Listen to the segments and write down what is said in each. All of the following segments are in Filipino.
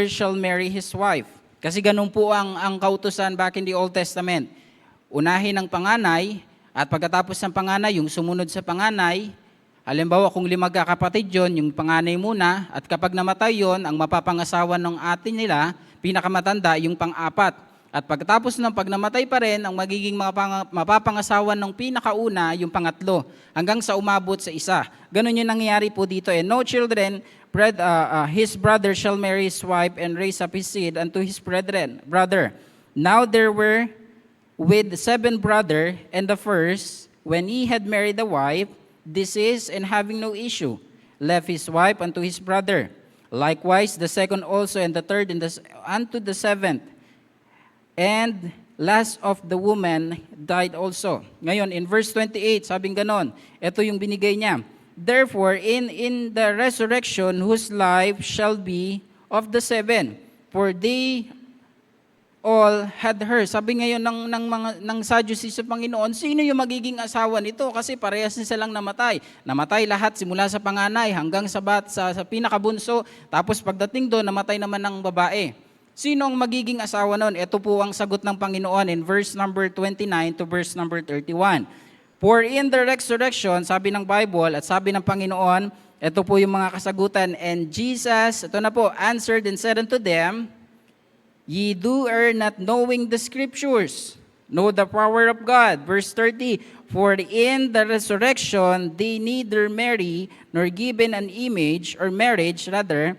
shall marry his wife. Kasi ganun po ang kautusan back in the Old Testament. Unahin ang panganay, at pagkatapos ng panganay, yung sumunod sa panganay, halimbawa kung 5 kakapatid yon, yung panganay muna, at kapag namatay yon, ang mapapangasawa ng atin nila, pinakamatanda, yung pang-apat. At pagkatapos ng pag namatay pa rin, ang magiging mapapangasawa ng pinakauna, yung pangatlo, hanggang sa umabot sa isa. Ganun yung nangyayari po dito. And no children, his brother shall marry his wife and raise up his seed unto his brother. Now there were with 7 brother, and the first, when he had married the wife, deceased and having no issue, left his wife unto his brother. Likewise, the second also, and the third, and unto the 7th. And last of the woman died also. Ngayon, in verse 28, sabing ganon, ito yung binigay niya. Therefore, in the resurrection, whose life shall be of the 7, for they all had her. Sabi ngayon ng Sadducees sa Panginoon, sino yung magiging asawa nito? Kasi parehas silang namatay. Namatay lahat simula sa panganay hanggang sa pinakabunso. Tapos pagdating doon, namatay naman ng babae. Sino ang magiging asawa noon? Ito po ang sagot ng Panginoon in verse number 29 to verse number 31. For in the resurrection, sabi ng Bible at sabi ng Panginoon, ito po yung mga kasagutan. And Jesus, ito na po, answered and said unto them, Ye do err not knowing the Scriptures, know the power of God. Verse 30, for in the resurrection they neither marry nor given an image, or marriage rather,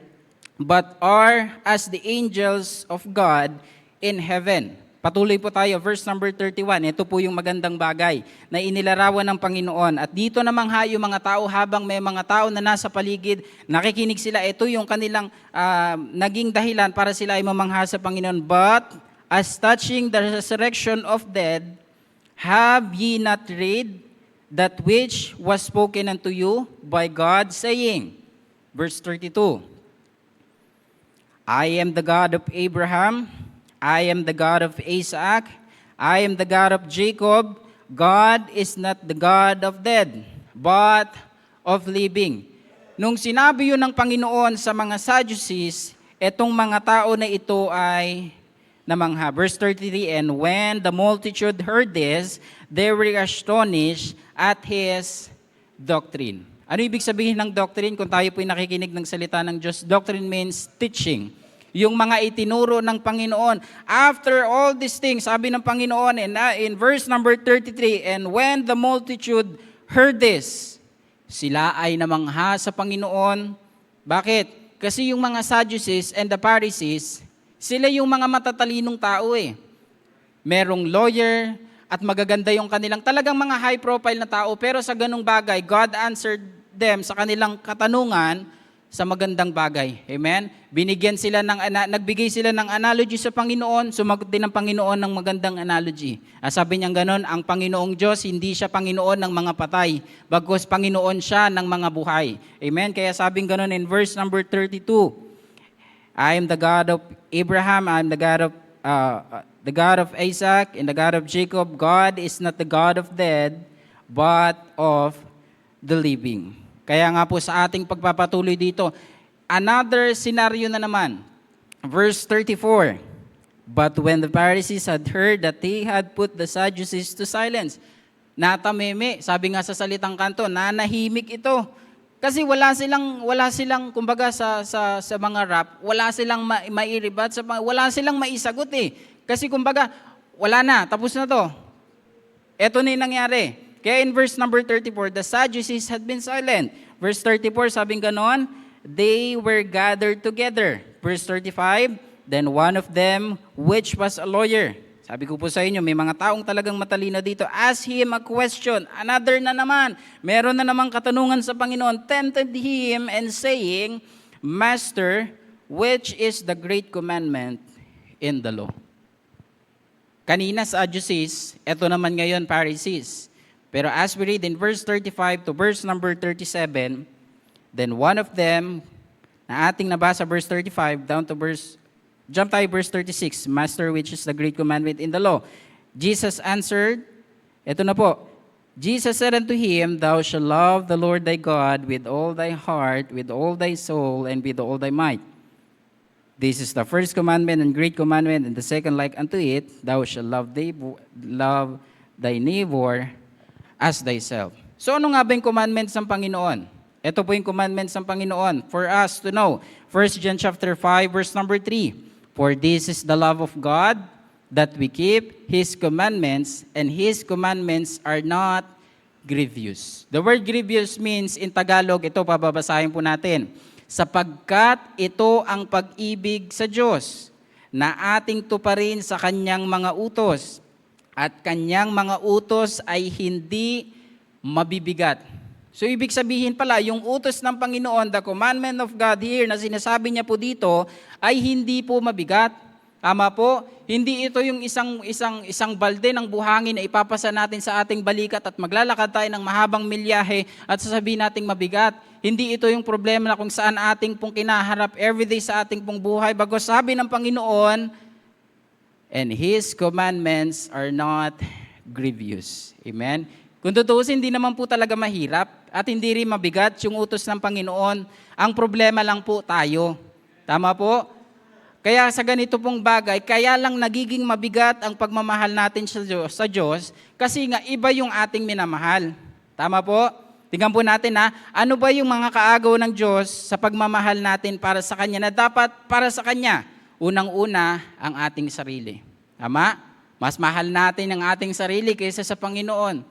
but are as the angels of God in heaven. Patuloy po tayo, verse number 31. Ito po yung magandang bagay na inilarawan ng Panginoon. At dito namang yung mga tao, habang may mga tao na nasa paligid, nakikinig sila, ito yung kanilang naging dahilan para sila ay mamangha sa Panginoon. But as touching the resurrection of dead, have ye not read that which was spoken unto you by God, saying, verse 32, I am the God of Abraham, I am the God of Isaac, I am the God of Jacob. God is not the God of dead, but of living. Nung sinabi yun ng Panginoon sa mga Sadducees, etong mga tao na ito ay namangha. Verse 33, and when the multitude heard this, they were astonished at his doctrine. Ano ibig sabihin ng doctrine? Kung tayo po'y nakikinig ng salita ng Diyos, doctrine means teaching. Yung mga itinuro ng Panginoon. After all these things, sabi ng Panginoon in verse number 33, and when the multitude heard this, sila ay namangha sa Panginoon. Bakit? Kasi yung mga Sadducees and the Pharisees, sila yung mga matatalinong tao eh. Merong lawyer, at magaganda yung kanilang talagang mga high profile na tao, pero sa ganung bagay, God answered them sa kanilang katanungan sa magandang bagay. Amen? Nagbigay sila ng analogy sa Panginoon, sumagot din ng Panginoon ng magandang analogy. Sabi niya ganon, ang Panginoong Diyos, hindi siya Panginoon ng mga patay, bagkus Panginoon siya ng mga buhay. Amen? Kaya sabing ganon in verse number 32, I am the God of Abraham, I am the God of Isaac, and the God of Jacob. God is not the God of dead, but of the living. Kaya nga po sa ating pagpapatuloy dito, another scenario na naman. Verse 34, but when the Pharisees had heard that they had put the Sadducees to silence, natameme, sabi nga sa salitang kanto, nanahimik ito. Kasi wala silang kumbaga sa mga rap, wala silang mairibat, wala silang maisagot eh. Kasi kumbaga, wala na, tapos na to. Ito na yung nangyari. Kaya in verse number 34, the Sadducees had been silent. Verse 34, sabing ganon, they were gathered together. Verse 35, then one of them, which was a lawyer. Sabi ko po sa inyo, may mga taong talagang matalino dito. Ask him a question. Another na naman. Meron na namang katanungan sa Panginoon. Tempted him and saying, Master, which is the great commandment in the law? Kanina Sadducees, eto naman ngayon Pharisees. Pero as we read in verse 35 to verse number 37, then one of them, na ating nabasa verse 35 down to jump tayo verse 36, Master, which is the great commandment in the law? Jesus answered, eto na po, Jesus said unto him, Thou shalt love the Lord thy God with all thy heart, with all thy soul, and with all thy might. This is the first commandment and great commandment, and the second like unto it, thou shalt love thy neighbor as thyself. So ano nga ba yung commandments ng Panginoon? Ito po yung commandments ng Panginoon for us to know. 1 John chapter 5, verse number 3. For this is the love of God, that we keep His commandments, and His commandments are not grievous. The word grievous means, in Tagalog, ito pababasahin po natin, sapagkat ito ang pag-ibig sa Diyos, na ating tuparin sa Kanyang mga utos, at Kanyang mga utos ay hindi mabibigat. So ibig sabihin pala, yung utos ng Panginoon, the commandment of God here na sinasabi niya po dito, ay hindi po mabigat. Tama po? Hindi ito yung isang balde ng buhangin na ipapasa natin sa ating balikat at maglalakad tayo ng mahabang milyahe at sasabihin nating mabigat. Hindi ito yung problema na kung saan ating pong kinaharap everyday sa ating pong buhay. Bago sabi ng Panginoon, and His commandments are not grievous. Amen? Kung tutuusin, hindi naman po talaga mahirap at hindi rin mabigat yung utos ng Panginoon. Ang problema lang po tayo. Tama po? Kaya sa ganito pong bagay, kaya lang nagiging mabigat ang pagmamahal natin sa Diyos kasi nga iba yung ating minamahal. Tama po? Tingnan po natin ano ba yung mga kaagaw ng Diyos sa pagmamahal natin para sa Kanya na dapat para sa Kanya? Unang-una, ang ating sarili. Tama? Mas mahal natin ang ating sarili kaysa sa Panginoon.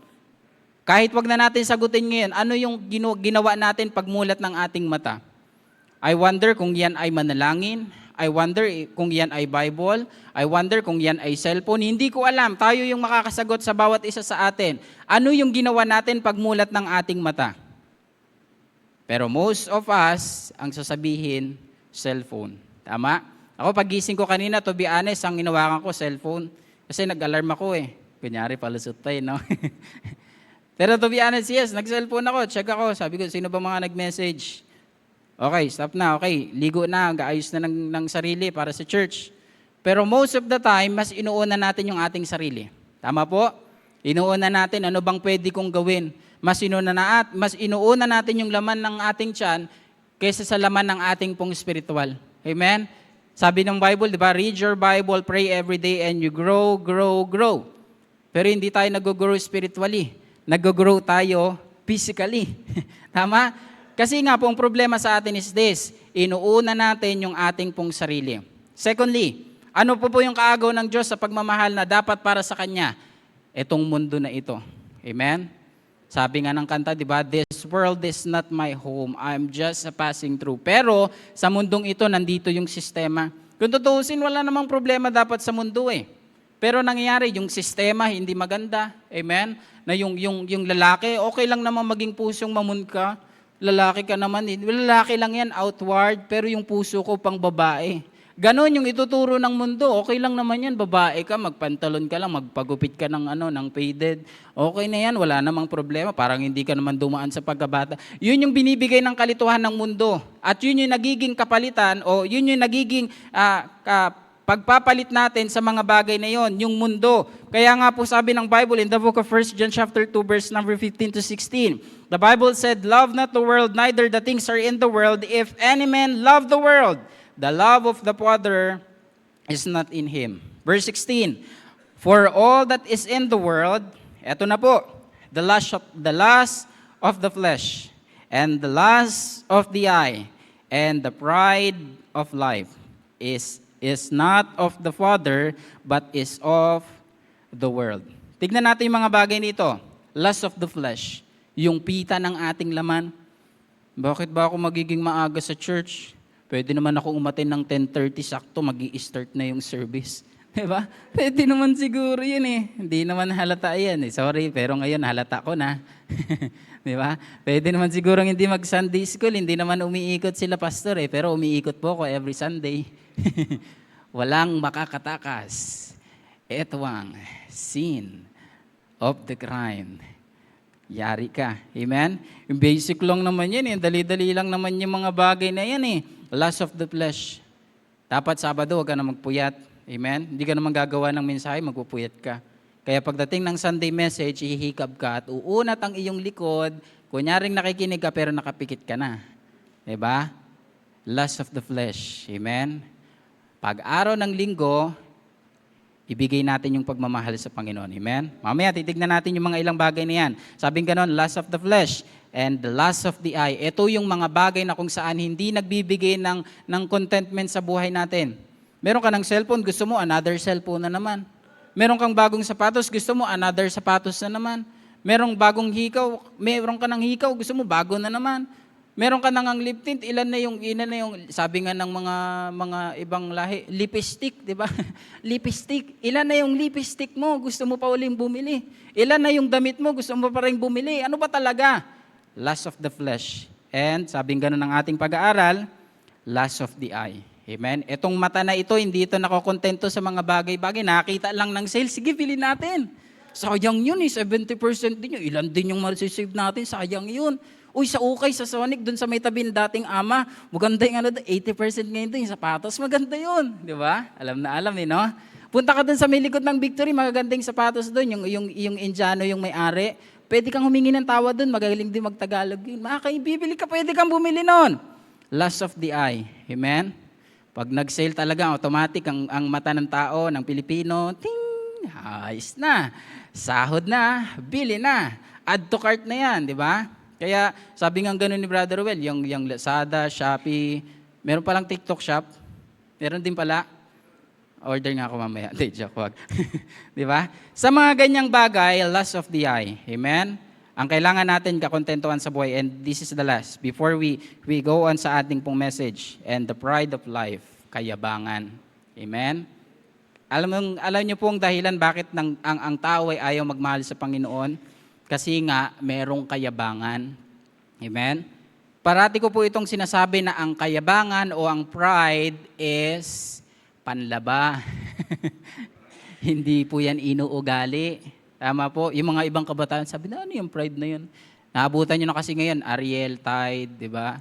Kahit wag na natin sagutin ngayon, ano yung ginawa natin pagmulat ng ating mata? I wonder kung yan ay manalangin. I wonder kung yan ay Bible. I wonder kung yan ay cellphone. Hindi ko alam. Tayo yung makakasagot sa bawat isa sa atin. Ano yung ginawa natin pagmulat ng ating mata? Pero most of us, ang sasabihin, cellphone. Tama? Ako pagising ko kanina, to be honest, ang hinawakan ko, cellphone. Kasi nag-alarm ako Kunyari, palusot tayo, no? Pero to be honest, yes, nag-cellphone ako, check ako. Sabi ko, sino ba mga nag-message? Okay, stop na. Okay, ligo na, gaayos na ng sarili para sa church. Pero most of the time, mas inuuna natin yung ating sarili. Tama po? Inuuna natin ano bang pwede kong gawin. Mas inuuna natin yung laman ng ating tiyan kaysa sa laman ng ating pong spiritual. Amen? Sabi ng Bible, di ba? Read your Bible, pray every day, and you grow, grow, grow. Pero hindi tayo nag-grow spiritually. Nag-grow tayo physically. Tama? Kasi nga po, ang problema sa atin is this, inuuna natin yung ating pong sarili. Secondly, ano po yung kaagaw ng Diyos sa pagmamahal na dapat para sa Kanya? Itong mundo na ito. Amen? Sabi nga ng kanta, di ba? This world is not my home. I'm just passing through. Pero sa mundong ito, nandito yung sistema. Kung tutuusin, wala namang problema dapat sa mundo Pero nangyayari, yung sistema hindi maganda. Amen? Na yung lalaki, okay lang naman maging pusong mamun ka. Lalaki ka naman. Lalaki lang yan, outward. Pero yung puso ko pang babae. Ganon yung ituturo ng mundo. Okay lang naman yan, babae ka, magpantalon ka lang, magpagupit ka ng faded. Okay na yan, wala namang problema. Parang hindi ka naman dumaan sa pagkabata. Yun yung binibigay ng kalituhan ng mundo. At yun yung nagiging kapalitan o yun yung nagiging pagpapalit natin sa mga bagay na yon, yung mundo. Kaya nga po sabi ng Bible in the book of 1 John chapter 2 verse number 15 to 16. The Bible said, "Love not the world, neither the things are in the world. If any man love the world, the love of the Father is not in him." Verse 16. For all that is in the world, eto na po, the lust of the flesh, and the lust of the eye, and the pride of life is not of the Father, but is of the world. Tignan natin yung mga bagay nito. Lust of the flesh, yung pita ng ating laman. Bakit ba ako magiging maaga sa church? Pwede naman ako umatin ng 10:30, sakto mag-i-start na yung service. Diba? Pwede naman siguro yun Hindi naman halata yan Sorry, pero ngayon halata ko na. Diba? Pwede naman siguro hindi mag-Sunday school, hindi naman umiikot sila pastor pero umiikot po ako every Sunday. Walang makakatakas. Ito ang sin of the crime. Yari ka. Amen? Yung basic lang naman yan Dali-dali lang naman yung mga bagay na yan Lust of the flesh. Dapat Sabado, huwag ka na magpuyat. Amen? Hindi ka naman gagawa ng mensahe, magpupuyat ka. Kaya pagdating ng Sunday message, ihihikab ka at uunat ang iyong likod, kunyaring nakikinig ka pero nakapikit ka na. Diba? Lust of the flesh. Amen? Pag araw ng linggo, ibigay natin yung pagmamahal sa Panginoon. Amen? Mamaya, titignan natin yung mga ilang bagay na yan. Sabing ganon, lust of the flesh and the lust of the eye. Ito yung mga bagay na kung saan hindi nagbibigay ng contentment sa buhay natin. Meron ka ng cellphone, gusto mo, another cellphone na naman. Meron kang bagong sapatos, gusto mo, another sapatos na naman. Meron bagong hikaw, meron ka ng hikaw, gusto mo, bago na naman. Meron ka nang lip tint, ilan na yung, sabi nga ng mga ibang lahi, lipstick, di ba? Lipstick. Ilan na yung lipstick mo, gusto mo pa uling bumili. Ilan na yung damit mo, gusto mo pa rin bumili. Ano ba talaga? Lust of the flesh. And, sabing ganun ng ating pag-aaral, lust of the eye. Amen? Itong mata na ito, hindi ito nakokontento sa mga bagay-bagay. Nakakita lang ng sales, sige, bilhin natin. Sayang yun 70% din yun. Ilan din yung masisave natin, sayang yun. Uy, sa ukay, sa Sonic, dun sa may tabi ng dating ama, maganda yung 80% ngayon doon, yung sapatos, maganda yun. Di ba? Alam na alam no? Punta ka dun sa may likod ng Victory, magagandang sapatos doon, yung Indiano, yung may-ari. Pwede kang humingi ng tawa doon, magaling din magtagalog yun. Bibili ka, pwede kang bumili nun. Lust of the eye. Amen? Pag nag-sale talaga, automatic ang mata ng tao, ng Pilipino, ting, ayos na. Sahod na, bili na. Add to cart na yan, di ba? Kaya sabi nga gano'n ni Brother Well, yung Lazada, Shopee, meron palang TikTok shop, meron din pala. Order nga ako mamaya. Hindi, joke, wag. Di ba? Sa mga ganyang bagay, lust of the eye. Amen? Ang kailangan natin kakontentuhan sa buhay, and this is the last, before we go on sa ating pong message, and the pride of life, kayabangan. Amen? Alam niyo pong dahilan bakit ang tao ay ayaw magmahal sa Panginoon? Kasi nga, merong kayabangan. Amen? Parati ko po itong sinasabi na ang kayabangan o ang pride is panlaba. Hindi po yan inuugali. Tama po. Yung mga ibang kabataan, sabi na, ano yung pride na yun? Naabutan nyo na kasi ngayon, Ariel, Tide, di ba?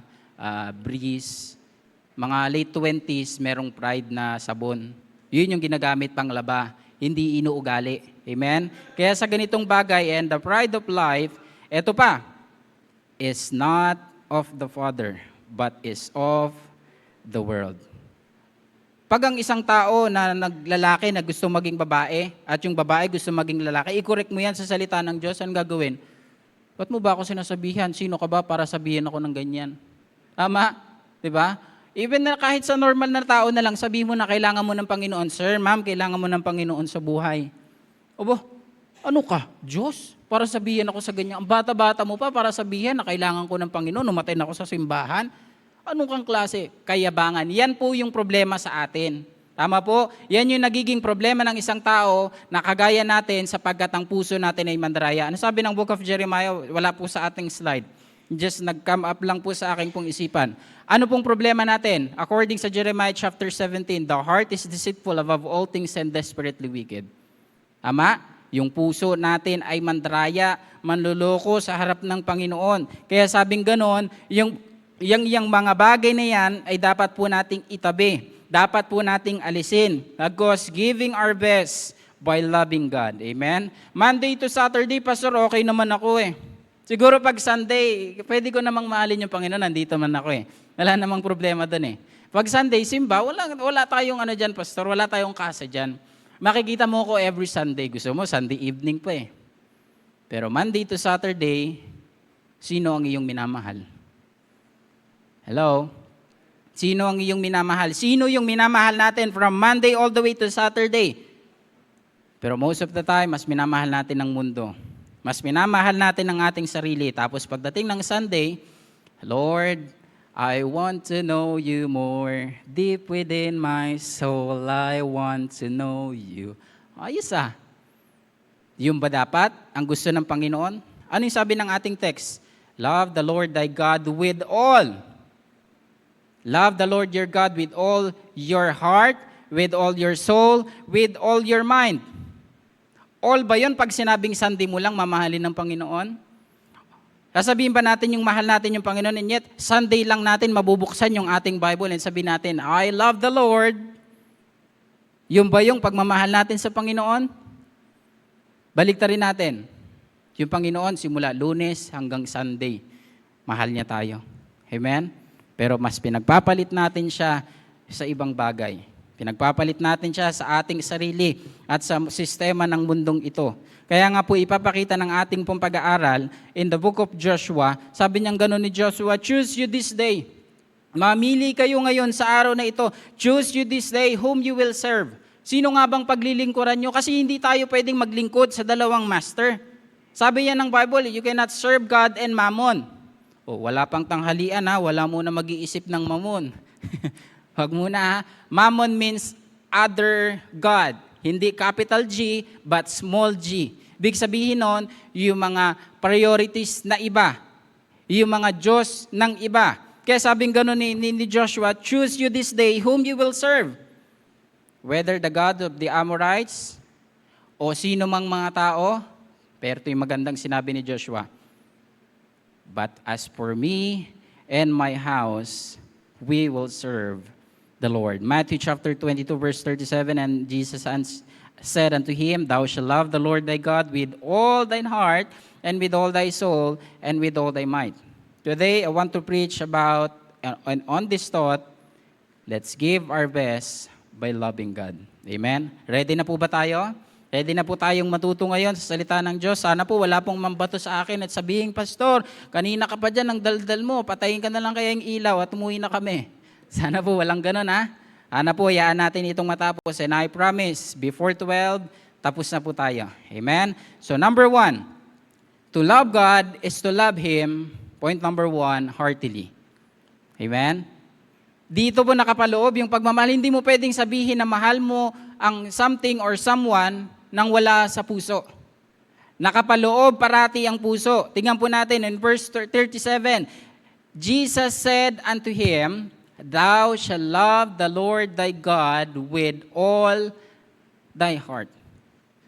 Breeze. Mga late 20s, merong pride na sabon. Yun yung ginagamit pang laba. Hindi inuugali. Amen? Kaya sa ganitong bagay, and the pride of life, eto pa, is not of the Father, but is of the world. Pag ang isang tao na naglalaki na gusto maging babae, at yung babae gusto maging lalaki, i-correct mo yan sa salita ng Diyos, ang gagawin? Ba't mo ba ako sinasabihan? Sino ka ba para sabihin ako ng ganyan? Tama? Diba? Even na kahit sa normal na tao na lang, sabihin mo na kailangan mo ng Panginoon. Sir, ma'am, kailangan mo ng Panginoon sa buhay. Obo, ano ka? Diyos? Para sabihin ako sa ganyan. Ang bata-bata mo pa para sabihin na kailangan ko ng Panginoon. Umatay na ako sa simbahan. Anong kang klase? Kayabangan. Yan po yung problema sa atin. Tama po? Yan yung nagiging problema ng isang tao na kagaya natin sapagkat ang puso natin ay mandaraya. Ano sabi ng Book of Jeremiah? Wala po sa ating slide. Just nag-come up lang po sa aking pong isipan. Ano pong problema natin? According sa Jeremiah chapter 17, the heart is deceitful above all things and desperately wicked. Tama? Yung puso natin ay mandaraya, manluloko sa harap ng Panginoon. Kaya sabing ganon, yung mga bagay na yan ay dapat po nating itabi. Dapat po nating alisin. Because giving our best by loving God. Amen? Monday to Saturday, Pastor, okay naman ako eh. Siguro pag Sunday, pwede ko namang mahalin yung Panginoon, nandito man ako eh. Wala namang problema doon eh. Pag Sunday, simba, wala tayong dyan, Pastor, wala tayong kasa dyan. Makikita mo ko every Sunday. Gusto mo, Sunday evening pa eh. Pero Monday to Saturday, sino ang iyong minamahal? Hello? Sino ang iyong minamahal? Sino yung minamahal natin from Monday all the way to Saturday? Pero most of the time, mas minamahal natin ang mundo. Mas minamahal natin ang ating sarili. Tapos pagdating ng Sunday, Lord, I want to know you more. Deep within my soul, I want to know you. Ayos ah. Yung ba dapat ang gusto ng Panginoon? Ano yung sabi ng ating text? Love the Lord thy God with all. Love the Lord your God with all your heart, with all your soul, with all your mind. All ba yun pag sinabing Sunday mo lang mamahalin ng Panginoon? Sasabihin ba natin yung mahal natin yung Panginoon, and yet Sunday lang natin mabubuksan yung ating Bible and sabihin natin, I love the Lord. Yung ba yung pagmamahal natin sa Panginoon? Baliktarin natin. Yung Panginoon simula Lunes hanggang Sunday, mahal niya tayo. Amen? Pero mas pinagpapalit natin siya sa ibang bagay. Pinagpapalit natin siya sa ating sarili at sa sistema ng mundong ito. Kaya nga po ipapakita ng ating pong pag-aaral in the book of Joshua, sabi niyang gano'n ni Joshua, choose you this day. Mamili kayo ngayon sa araw na ito. Choose you this day whom you will serve. Sino nga bang paglilingkuran nyo? Kasi hindi tayo pwedeng maglingkod sa dalawang master. Sabi yan ng Bible, you cannot serve God and mammon. O, wala pang tanghalian ha, wala muna mag-iisip ng mammon. Wag muna ha. Mammon means other God. Hindi capital G, but small g. Big sabihin nun, yung mga priorities na iba. Yung mga Diyos ng iba. Kaya sabing gano'n ni Joshua, choose you this day whom you will serve. Whether the God of the Amorites, o sino mang mga tao, pero ito yung magandang sinabi ni Joshua. But as for me and my house, we will serve the Lord. Matthew chapter 22 verse 37, and Jesus said unto him, Thou shalt love the Lord thy God with all thine heart, and with all thy soul, and with all thy might. Today, I want to preach about, and on this thought, let's give our best by loving God. Amen? Ready na po ba tayo? Ready na po tayong matuto ngayon sa salita ng Diyos. Sana po wala pong mambato sa akin at sabihin, Pastor, kanina ka pa dyan ng daldal mo, patayin ka na lang kaya yung ilaw at umuwi na kami. Sana po walang ganun ha. Sana po, hayaan natin itong matapos. And I promise, before 12, tapos na po tayo. Amen? So number 1, to love God is to love Him, point number 1, heartily. Amen? Dito po nakapaloob yung pagmamahal. Hindi mo pwedeng sabihin na mahal mo ang something or someone nang wala sa puso. Nakapaloob parati ang puso. Tingnan po natin in verse 37. Jesus said unto him, Thou shalt love the Lord thy God with all thy heart.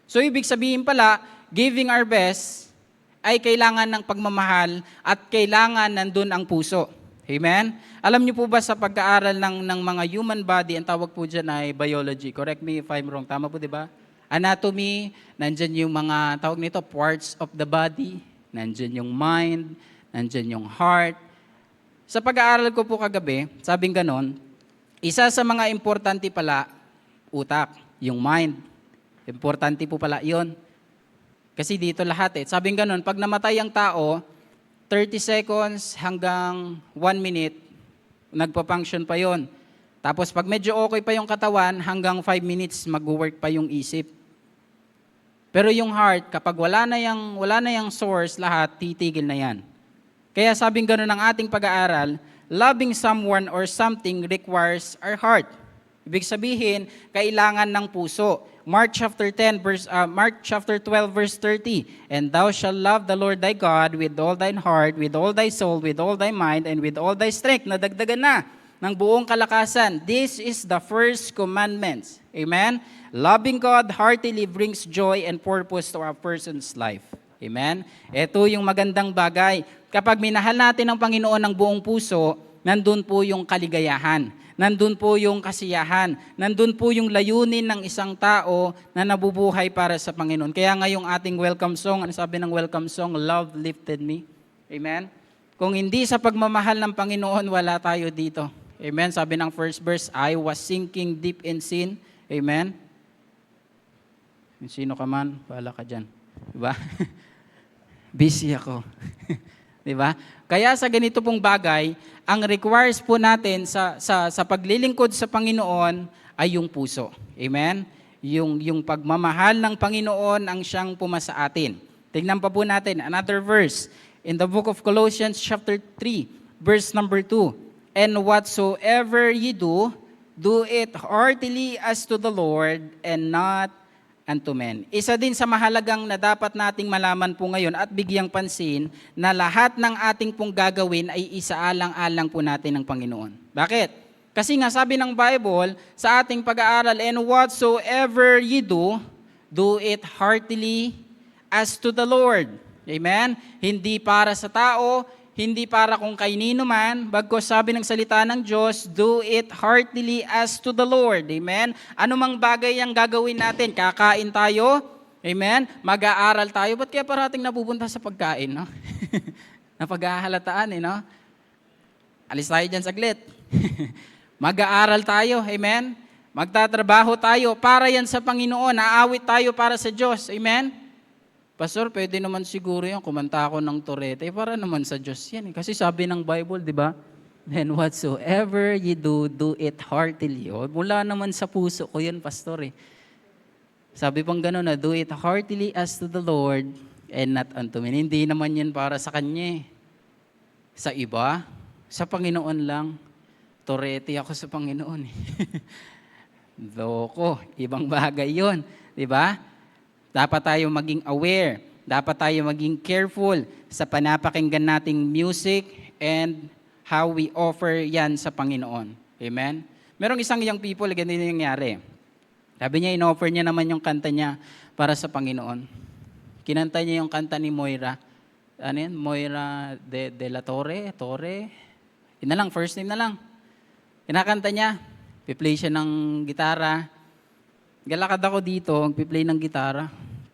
So ibig sabihin pala, giving our best ay kailangan ng pagmamahal at kailangan nandun ang puso. Amen? Alam niyo po ba sa pag-aaral ng mga human body, ang tawag po dyan ay biology. Correct me if I'm wrong. Tama po, di ba? Anatomy, nandyan yung mga tawag nito, parts of the body. Nandyan yung mind, nandyan yung heart. Sa pag-aaral ko po kagabi, sabing ganon, isa sa mga importante pala, utak, yung mind. Importante po pala yon. Kasi dito lahat eh. Sabing ganon, pag namatay ang tao, 30 seconds hanggang 1 minute, nagpa-function pa yon. Tapos pag medyo okay pa yung katawan, hanggang 5 minutes mag-work pa yung isip. Pero yung heart, kapag wala na yung source, lahat, titigil na yan. Kaya sabing gano'n ng ating pag-aaral, loving someone or something requires our heart. Ibig sabihin, kailangan ng puso. Mark chapter 12 verse 30. And thou shalt love the Lord thy God with all thine heart, with all thy soul, with all thy mind, and with all thy strength. Nadagdagan na ng buong kalakasan. This is the first commandment. Amen? Loving God heartily brings joy and purpose to a person's life. Amen? Ito yung magandang bagay. Kapag minahal natin ang Panginoon ng buong puso, nandun po yung kaligayahan. Nandun po yung kasiyahan. Nandun po yung layunin ng isang tao na nabubuhay para sa Panginoon. Kaya ngayong ating welcome song, ano sabi ng welcome song? Love lifted me. Amen? Kung hindi sa pagmamahal ng Panginoon, wala tayo dito. Amen? Sabi ng first verse, I was sinking deep in sin. Amen? Sino ka man, wala ka dyan. Diba? Busy ako. Diba? Kaya sa ganito pong bagay, ang requires po natin sa paglilingkod sa Panginoon ay yung puso. Amen? Yung pagmamahal ng Panginoon ang siyang pumasa atin. Tingnan pa po natin another verse in the book of Colossians chapter 3, verse number 2. And whatsoever ye do, do it heartily as to the Lord and not unto men. Isa din sa mahalagang na dapat nating malaman po ngayon at bigyang pansin na lahat ng ating pong gagawin ay isaalang-alang po natin ng Panginoon. Bakit? Kasi nga sabi ng Bible sa ating pag-aaral, and whatsoever ye do, do it heartily as to the Lord. Amen? Hindi para sa tao, hindi para kung kainino man, bagkus sabi ng salita ng Diyos, do it heartily as to the Lord. Amen? Ano mang bagay ang gagawin natin? Kakain tayo? Amen? Mag-aaral tayo? Ba't kaya parating napupunta sa pagkain? No? Napag-ahalataan no? Alis tayo dyan saglit. Mag-aaral tayo. Amen? Magtatrabaho tayo para yan sa Panginoon. Aawit tayo para sa Diyos. Amen? Pastor, pwede naman siguro yan. Kumanta ako ng torete. Para naman sa Diyos yan. Kasi sabi ng Bible, di ba? Then whatsoever you do, do it heartily. O, mula naman sa puso ko yan, Pastor eh. Sabi pang gano'n na, do it heartily as to the Lord and not unto men. Hindi naman yan para sa Kanya eh. Sa iba, sa Panginoon lang. Torete ako sa Panginoon eh. Loko, ibang bagay yon, di ba? Dapat tayo maging aware, dapat tayo maging careful sa panapakinggan nating music and how we offer yan sa Panginoon. Amen? Merong isang young people, ganito yung nangyari. Sabi niya, in-offer niya naman yung kanta niya para sa Panginoon. Kinanta niya yung kanta ni Moira. Ano yan? Moira de la Torre? Yun na lang, first name na lang. Kinakanta niya. Piplay siya ng gitara. Galakad ako dito, piplay ng gitara.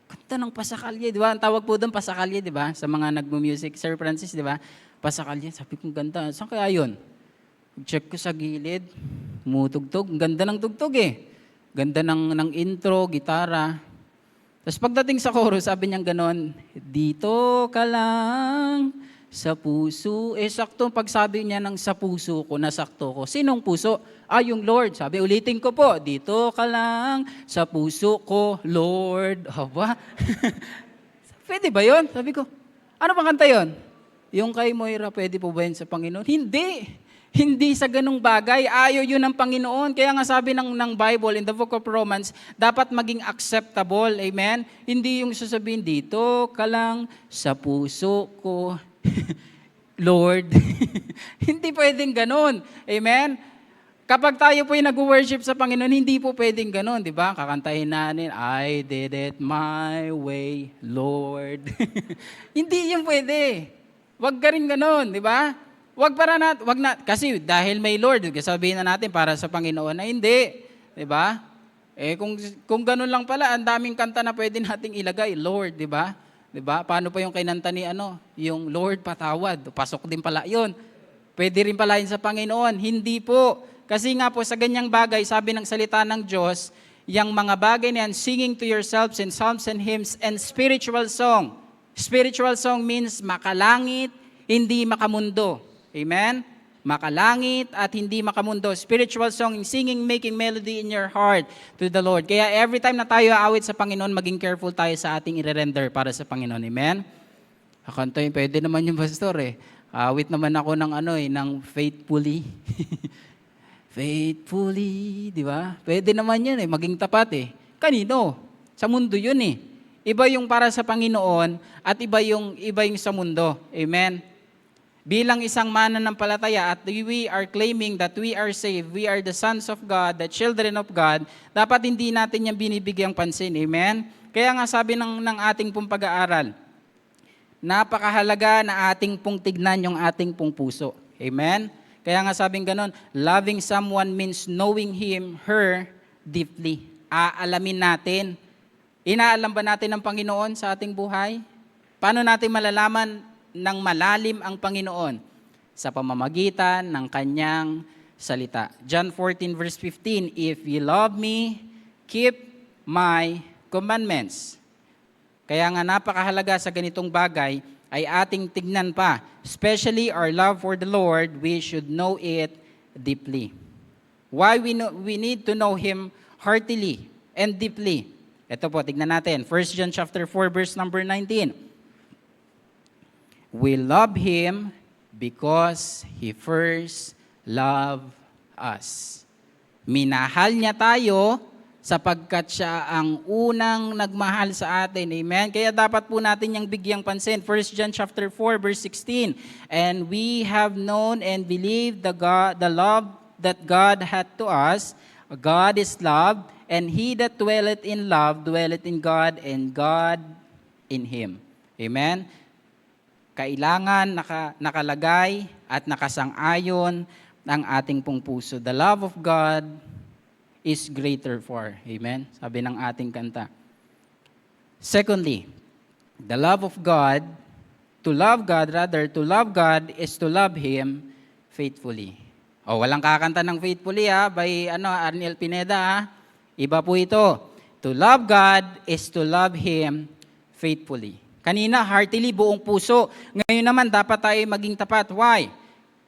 Kanta ng Pasakalye, di ba? Ang tawag po doon, Pasakalye, di ba? Sa mga nagmo-music, Sir Francis, di ba? Pasakalye. Sabi kong ganda. Saan kaya yun? Check ko sa gilid. Mutugtog. Ang ganda ng tugtog eh. Ganda ng intro, gitara. Tapos pagdating sa chorus, sabi niya ganon, dito ka lang sa puso. Sakto pagsabi niya ng sa puso ko, nasakto ko. Sinong puso? Yung Lord. Sabi, ulitin ko po, dito ka lang sa puso ko, Lord. Aba? Pwede ba yun? Sabi ko, ano bang kanta yun? Yung kay Moira, pwede po ba yun sa Panginoon? Hindi. Hindi sa ganung bagay. Ayaw yun ng Panginoon. Kaya nga sabi ng Bible, in the book of Romans, dapat maging acceptable. Amen? Hindi yung sasabihin, dito ka lang sa puso ko, Lord. Hindi pwedeng ganun. Amen? Kapag tayo po yung nag-worship sa Panginoon, hindi po pwedeng ganun, di ba? Kakantahin natin, I did it my way, Lord. Hindi yun pwede. Wag ka rin ganun, di ba? Wag na, kasi dahil may Lord, sabihin na natin para sa Panginoon na hindi, di ba? Kung ganun lang pala, ang daming kanta na pwede nating ilagay, Lord, di ba? Di ba? Paano pa yung kinanta ni yung Lord patawad, pasok din pala yun. Pwede rin pala yun sa Panginoon, hindi po. Kasi nga po sa ganyang bagay, sabi ng salita ng Diyos, yung mga bagay na yan, singing to yourselves in psalms and hymns and spiritual song. Spiritual song means makalangit, hindi makamundo. Amen? Makalangit at hindi makamundo. Spiritual song, singing, making melody in your heart to the Lord. Kaya every time na tayo aawit sa Panginoon, maging careful tayo sa ating i-render para sa Panginoon. Amen? Akanta yun, pwede naman yung pastor eh. Awit naman ako ng faithfully. Faithfully, di ba? Pwede naman yan eh, maging tapat eh. Kanino? Sa mundo yun eh. Iba yung para sa Panginoon at iba yung sa mundo. Amen? Bilang isang mananampalataya at we are claiming that we are saved, we are the sons of God, the children of God, dapat hindi natin yan binibigyang pansin. Amen? Kaya nga sabi ng ating pong pag-aaral, napakahalaga na ating pong tignan yung ating pong puso. Amen? Kaya nga sabing ganon, loving someone means knowing him, her, deeply. Aalamin natin. Inaalam ba natin ang Panginoon sa ating buhay? Paano natin malalaman ng malalim ang Panginoon? Sa pamamagitan ng kanyang salita. John 14 verse 15, if you love me, keep my commandments. Kaya nga napakahalaga sa ganitong bagay ay ating tignan pa. Especially our love for the Lord, we should know it deeply. Why we need to know Him heartily and deeply? Ito po, tignan natin. 1 John chapter 4 verse number 19. We love Him because He first loved us. Minahal niya tayo sapagkat siya ang unang nagmahal sa atin. Amen? Kaya dapat po natin yung bigyang pansin. 1 John chapter 4 verse 16. And we have known and believed the love that God had to us. God is love, and he that dwelleth in love dwelleth in God, and God in him. Amen? Kailangan nakalagay at nakasang-ayon ng ating pong puso. The love of God is greater for. Amen? Sabi ng ating kanta. Secondly, the love of God, to love God is to love Him faithfully. O, walang kakanta ng Faithfully by Arniel Pineda Iba po ito. To love God is to love Him faithfully. Kanina, heartily, buong puso. Ngayon naman, dapat tayo maging tapat. Why?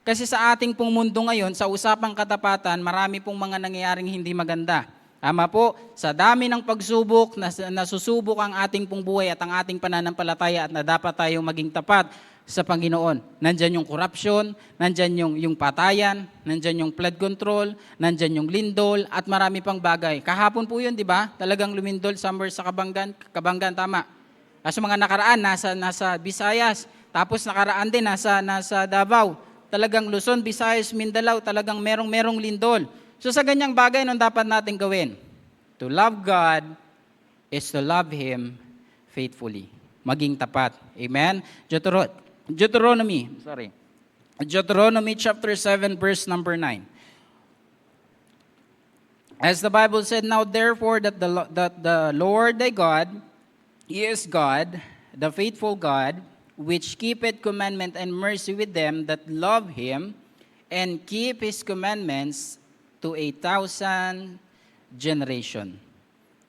Kasi sa ating pong mundo ngayon, sa usapang katapatan, marami pong mga nangyayaring hindi maganda. Ama po, sa dami ng pagsubok, nasusubok ang ating pong buhay at ang ating pananampalataya at na dapat tayong maging tapat sa Panginoon. Nandyan yung corruption, nandyan yung patayan, nandyan yung flood control, nandyan yung lindol, at marami pang bagay. Kahapon po yun, di ba? Talagang lumindol somewhere sa Kabanggan, tama. Sa mga nakaraan, nasa Visayas. Tapos nakaraan din, nasa Davao. Talagang Luzon, Visayas, Mindanao, talagang merong lindol. So sa ganyang bagay, nung dapat natin gawin? To love God is to love Him faithfully. Maging tapat. Amen? Deuteronomy chapter 7, verse number 9. As the Bible said, now therefore that the Lord thy God, He is God, the faithful God, which keepeth commandment and mercy with them that love Him, and keep His commandments to 1,000 generation.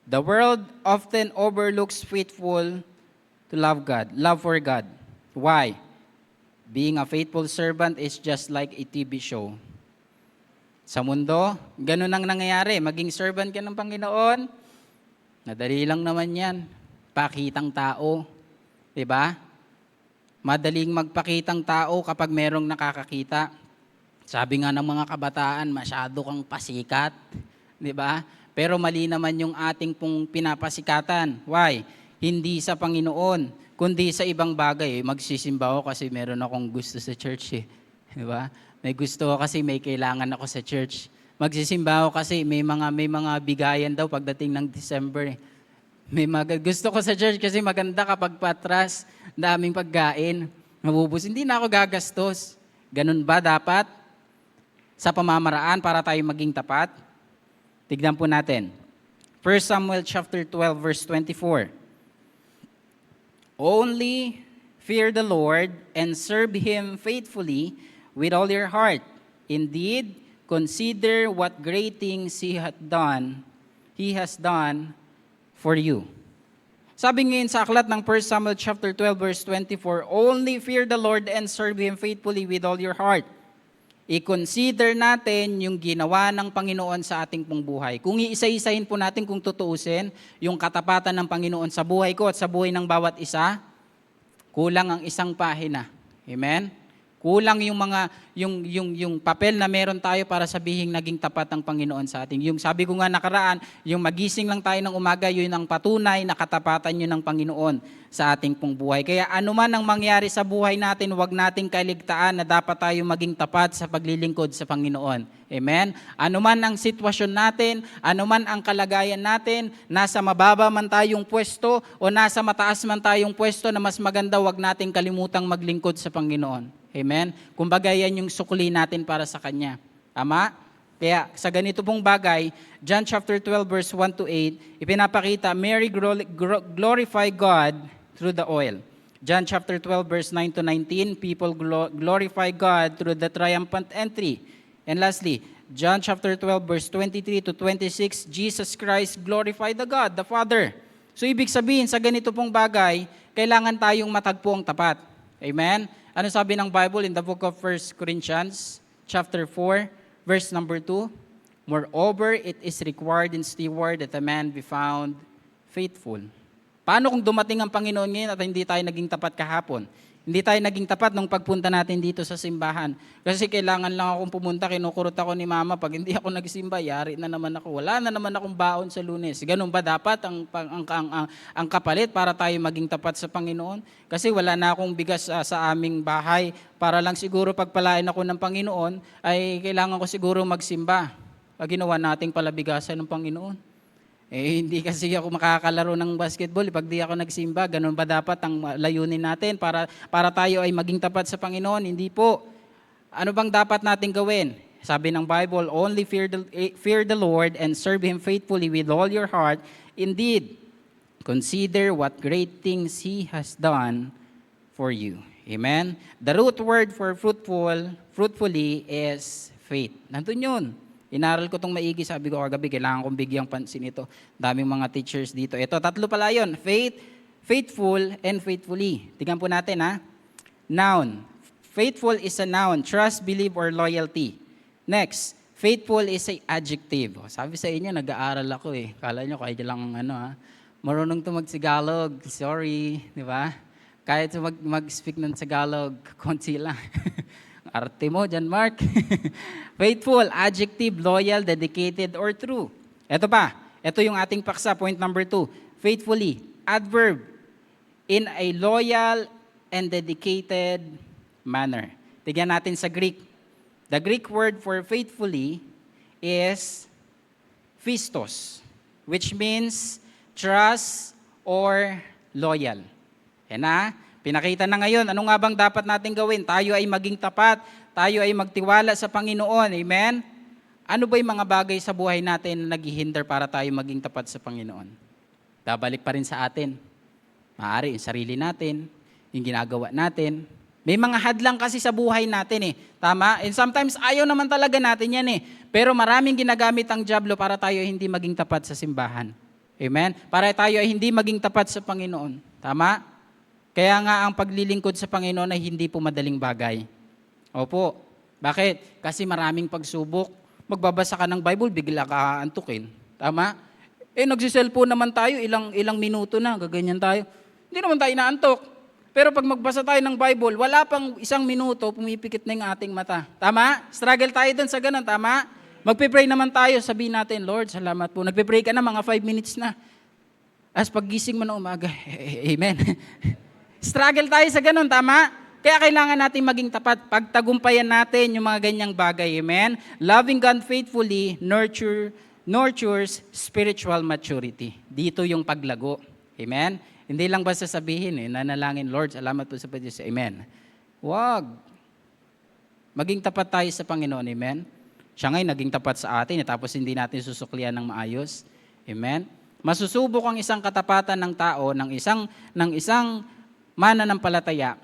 The world often overlooks faithful to love for God. Why? Being a faithful servant is just like a TV show. Sa mundo, ganun ang nangyayari. Maging servant ka ng Panginoon, nadali lang naman yan. Pakitang tao. Diba? Madaling magpakitang tao kapag merong nakakakita. Sabi nga ng mga kabataan, masyado kang pasikat. Diba? Pero mali naman yung ating pong pinapasikatan. Why? Hindi sa Panginoon, kundi sa ibang bagay. Magsisimba ako kasi meron akong gusto sa church. Diba? May gusto ako kasi may kailangan ako sa church. Magsisimba ako kasi may mga bigayan daw pagdating ng December. Gusto ko sa church kasi maganda kapag patras, daming pagkain, mabubus. Hindi na ako gagastos. Ganun ba dapat? Sa pamamaraan para tayo maging tapat? Tignan po natin. 1 Samuel chapter 12, verse 24. Only fear the Lord and serve Him faithfully with all your heart. Indeed, consider what great things He has done for you. Sabi ngayon sa aklat ng 1 Samuel chapter 12 verse 24, only fear the Lord and serve Him faithfully with all your heart. I-consider natin yung ginawa ng Panginoon sa ating pong buhay. Kung iisa-isahin po natin, kung tutuusin, yung katapatan ng Panginoon sa buhay ko at sa buhay ng bawat isa, kulang ang isang pahina. Amen? Kulang yung papel na meron tayo para sabihin naging tapat ang Panginoon sa ating. Yung sabi ko nga nakaraan, yung magising lang tayo ng umaga, yun ang patunay na katapatan yun ng Panginoon sa ating pong buhay. Kaya anuman ang mangyari sa buhay natin, huwag nating kaligtaan na dapat tayo maging tapat sa paglilingkod sa Panginoon. Amen? Anuman ang sitwasyon natin, anuman ang kalagayan natin, nasa mababa man tayong pwesto o nasa mataas man tayong pwesto na mas maganda, huwag nating kalimutang maglingkod sa Panginoon. Amen? Kumbaga yan yung sukli natin para sa Kanya. Tama? Kaya sa ganito pong bagay, John chapter 12 verse 1 to 8, ipinapakita, Mary glorify God through the oil. John chapter 12 verse 9 to 19, people glorify God through the triumphant entry. And lastly, John chapter 12 verse 23 to 26, Jesus Christ glorified the God, the Father. So ibig sabihin, sa ganito pong bagay, kailangan tayong matagpo ang tapat. Amen? Ano sabi ng Bible in the book of 1 Corinthians chapter 4, verse number 2? Moreover, it is required in steward that a man be found faithful. Paano kung dumating ang Panginoon ngayon at hindi tayo naging tapat kahapon? Hindi tayo naging tapat nung pagpunta natin dito sa simbahan. Kasi kailangan lang akong pumunta, kinukurot ako ni Mama. Pag hindi ako nagsimba, yari na naman ako. Wala na naman akong baon sa Lunes. Ganun ba dapat ang kapalit para tayo maging tapat sa Panginoon? Kasi wala na akong bigas sa aming bahay. Para lang siguro pagpalain ako ng Panginoon, ay kailangan ko siguro magsimba. Pag ginawa nating palabigasan ng Panginoon. Hindi kasi ako makakalaro ng basketball pag di ako nagsimba. Ganun ba dapat ang layunin natin para tayo ay maging tapat sa Panginoon? Hindi po. Ano bang dapat natin gawin? Sabi ng Bible, only fear the Lord and serve Him faithfully with all your heart. Indeed, consider what great things He has done for you. Amen? The root word for fruitfully is faith. Nandun yun. Inaral ko itong maigi, sabi ko kagabi, kailangan kong bigyang pansin ito. Daming mga teachers dito. Ito, tatlo pala yun. Faith, faithful, and faithfully. Tingnan po natin ha. Noun. Faithful is a noun. Trust, believe, or loyalty. Next, faithful is a adjective. Sabi sa inyo, nag-aaral ako eh. Kala nyo, kaya lang marunong to magsigalog. Sorry, di ba? Kaya to mag-speak ng Tagalog, konti lang. Arte mo dyan, Mark. Faithful, adjective, loyal, dedicated, or true. Ito pa, ito yung ating paksa, point number 2. Faithfully, adverb, in a loyal and dedicated manner. Tignan natin sa Greek. The Greek word for faithfully is pistos, which means trust or loyal. Yan na, pinakita na ngayon, ano nga bang dapat natin gawin? Tayo ay maging tapat, tayo ay magtiwala sa Panginoon. Amen? Ano ba yung mga bagay sa buhay natin na naghihinder para tayo maging tapat sa Panginoon? Babalik pa rin sa atin. Maaari yung sarili natin, yung ginagawa natin. May mga hadlang kasi sa buhay natin eh. Tama? And sometimes ayaw naman talaga natin yan eh. Pero maraming ginagamit ang dyablo para tayo hindi maging tapat sa simbahan. Amen? Para tayo ay hindi maging tapat sa Panginoon. Tama? Kaya nga ang paglilingkod sa Panginoon ay hindi po madaling bagay. Opo. Bakit? Kasi maraming pagsubok. Magbabasa ka ng Bible, bigla ka aantukin. Tama? Nagsiselfone naman tayo, ilang minuto na, gaganyan tayo. Hindi naman tayo inaantok. Pero pag magbasa tayo ng Bible, wala pang 1 minuto, pumipikit na yung ating mata. Tama? Struggle tayo dun sa ganun, tama? Magpipray naman tayo, sabihin natin, Lord, salamat po. Nagpipray ka na, mga 5 minutes na. As paggising mo na umaga, amen. Struggle tayo sa ganun, tama? Kaya kailangan natin maging tapat. Pagtagumpayan natin yung mga ganyang bagay, amen? Loving God faithfully nurtures spiritual maturity. Dito yung paglago, amen? Hindi lang basta sabihin, nanalangin, Lord, salamat po sa Diyos, amen? Wag. Maging tapat tayo sa Panginoon, amen? Siya nga'y naging tapat sa atin, tapos hindi natin susuklian ng maayos, amen? Masusubok ang isang katapatan ng tao, ng isang mananampalataya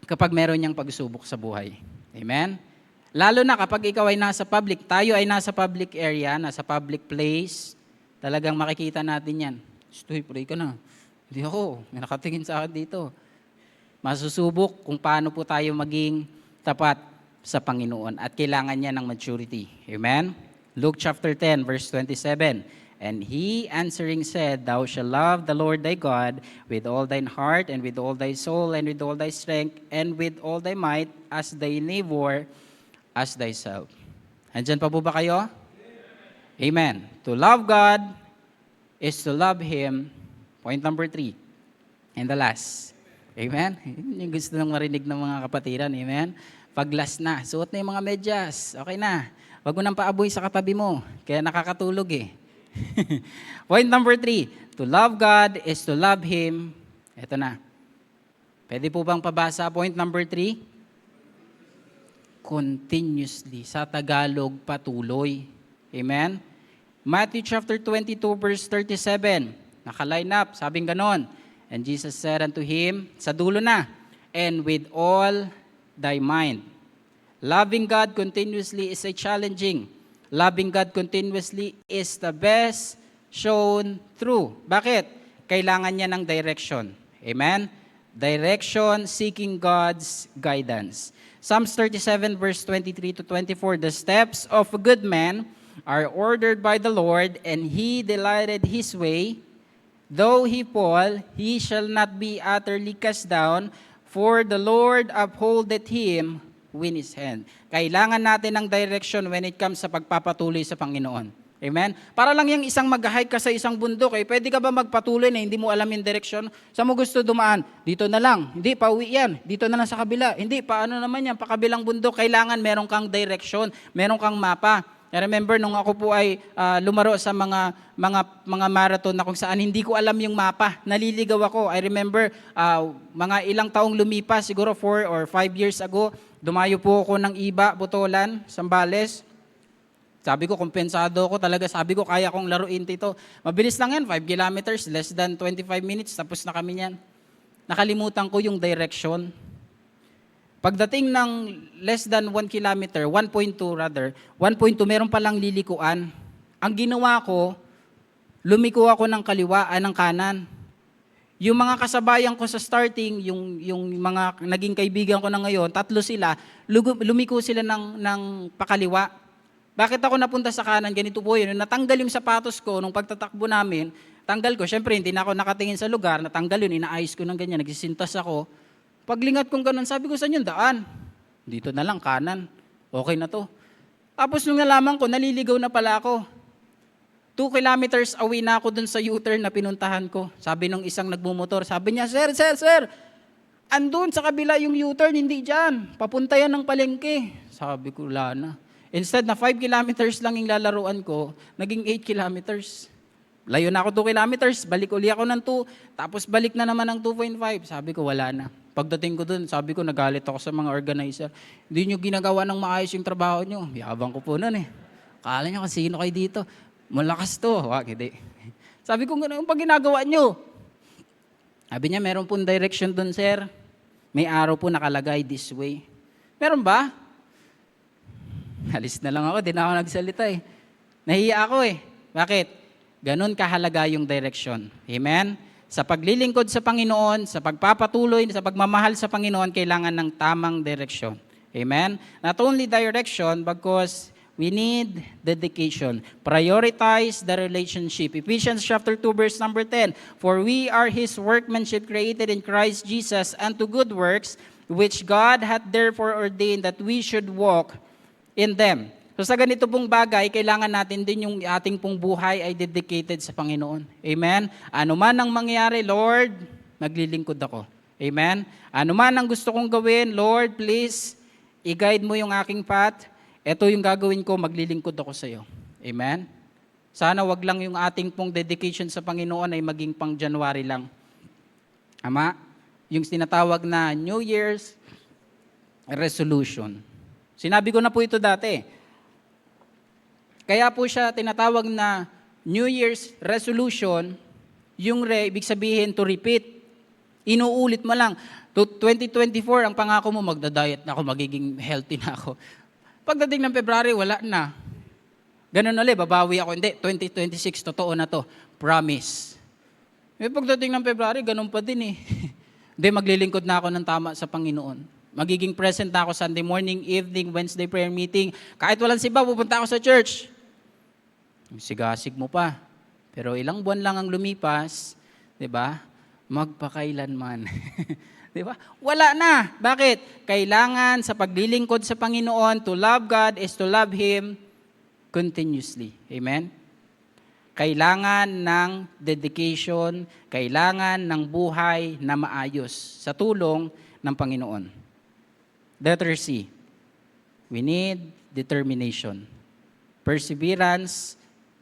kapag meron niyang pagsubok sa buhay. Amen? Lalo na kapag ikaw ay nasa public, tayo ay nasa public area, nasa public place, talagang makikita natin yan. Stoy, pray ka na. Hindi ako, may nakatingin sa akin dito. Masusubok kung paano po tayo maging tapat sa Panginoon at kailangan niya ng maturity. Amen? Luke chapter 10, verse 27. And he answering said, Thou shalt love the Lord thy God with all thine heart, and with all thy soul, and with all thy strength, and with all thy might, as thy neighbor, as thyself. Andyan pa po ba kayo? Amen. To love God is to love Him. Point number 3. And the last. Amen? Yung gusto nang marinig ng mga kapatiran. Amen? Pag last na, suot na yung mga medyas. Okay na. Wag mo nang paaboy sa katabi mo. Kaya nakakatulog eh. Point number 3, to love God is to love Him. Ito na. Pwede po bang pabasa? Point number 3, continuously. Sa Tagalog, patuloy. Amen? Matthew chapter 22, verse 37. Naka-line up, sabing ganon. And Jesus said unto him, sa dulo na, and with all thy mind. Loving God continuously is a challenging. Loving God continuously is the best shown through. Bakit? Kailangan niya ng direction. Amen? Direction, seeking God's guidance. Psalms 37 verse 23 to 24, the steps of a good man are ordered by the Lord, and he delighted his way. Though he fall, he shall not be utterly cast down, for the Lord upholdeth him with his hand. Kailangan natin ng direction when it comes sa pagpapatuloy sa Panginoon. Amen? Para lang yung isang mag-hike ka sa isang bundok, pwede ka ba magpatuloy na hindi mo alam yung direction? Saan mo gusto dumaan? Dito na lang. Hindi, pauwi yan. Dito na lang sa kabila. Hindi, paano naman yan? Pakabilang bundok. Kailangan meron kang direction, meron kang mapa. I remember nung ako po ay lumaro sa mga marathon na kung saan hindi ko alam yung mapa. Naliligaw ako. I remember mga ilang taong lumipas, siguro 4 or 5 years ago, dumayo po ako ng Iba, Botolan, Sambales. Sabi ko, kompensado ako talaga. Sabi ko, kaya kong laruin ito. Mabilis lang yan, 5 kilometers, less than 25 minutes, tapos na kami yan. Nakalimutan ko yung direction. Pagdating ng less than 1 kilometer, 1.2 rather, 1.2 meron palang lilikuan. Ang ginawa ko, lumiko ako ng kaliwa, ng kanan. Yung mga kasabayan ko sa starting, yung mga naging kaibigan ko na ngayon, 3 sila, lumiko sila ng pakaliwa. Bakit ako napunta sa kanan? Ganito po yun. Natanggal yung sapatos ko nung pagtatakbo namin, tanggal ko. Siyempre, hindi na ako nakatingin sa lugar, natanggal yun, inaayos ko ng ganyan, nagsisintas ako. Paglingat kong ganun, sabi ko, saan yung daan? Dito na lang, kanan. Okay na to. Tapos nung nalaman ko, naliligaw na pala ako. 2 kilometers away na ako dun sa U-turn na pinuntahan ko. Sabi nung isang nagmumotor, sabi niya, Sir, andun sa kabila yung U-turn, hindi dyan. Papunta yan ng palengke. Sabi ko, wala na. Instead na 5 kilometers lang yung lalaruan ko, naging 8 kilometers. Layo na ako 2 kilometers, balik uli ako ng 2, tapos balik na naman ng 2.5. Sabi ko, wala na. Pagdating ko dun, sabi ko, nagalit ako sa mga organizer. Hindi nyo ginagawa ng maayos yung trabaho nyo. Yabang ko po nun eh. Akala nyo kasi sino kayo dito? Malakas to. Wag, hindi. Sabi ko, ano pag ginagawa nyo? Sabi niya, meron pong direction dun, sir. May arrow po nakalagay this way. Meron ba? Alis na lang ako, di na ako nagsalita eh. Nahiya ako eh. Bakit? Ganon kahalaga yung direction. Amen? Sa paglilingkod sa Panginoon, sa pagpapatuloy, sa pagmamahal sa Panginoon, kailangan ng tamang direction. Amen? Not only direction, because we need dedication. Prioritize the relationship. Ephesians chapter 2 verse number 10. For we are His workmanship created in Christ Jesus unto good works, which God hath therefore ordained that we should walk in them. So sa ganito pong bagay, kailangan natin din yung ating pong buhay ay dedicated sa Panginoon. Amen? Ano man ang mangyari, Lord, maglilingkod ako. Amen? Ano man ang gusto kong gawin, Lord, please, i-guide mo yung aking path. Ito yung gagawin ko, maglilingkod ako sa iyo. Amen? Sana wag lang yung ating pong dedication sa Panginoon ay maging pang January lang. Ama, yung tinatawag na New Year's resolution. Sinabi ko na po ito dati. Kaya po siya tinatawag na New Year's resolution, yung ibig sabihin to repeat. Inuulit mo lang. 2024, ang pangako mo, magda-diet na ako, magiging healthy na ako. Pagdating ng February, wala na. Ganun ulit, babawi ako. Hindi, 2026, totoo na to. Promise. Pagdating ng February, ganun pa din eh. Hindi, maglilingkod na ako ng tama sa Panginoon. Magiging present na ako Sunday morning, evening, Wednesday prayer meeting. Kahit walang siba, pupunta ako sa church. Sigasig mo pa. Pero ilang buwan lang ang lumipas, 'di ba? Magpakailanman. 'Di ba? Wala na. Bakit? Kailangan sa paglilingkod sa Panginoon, to love God is to love Him continuously. Amen? Kailangan ng dedication, kailangan ng buhay na maayos sa tulong ng Panginoon. Letter C. We need determination. Perseverance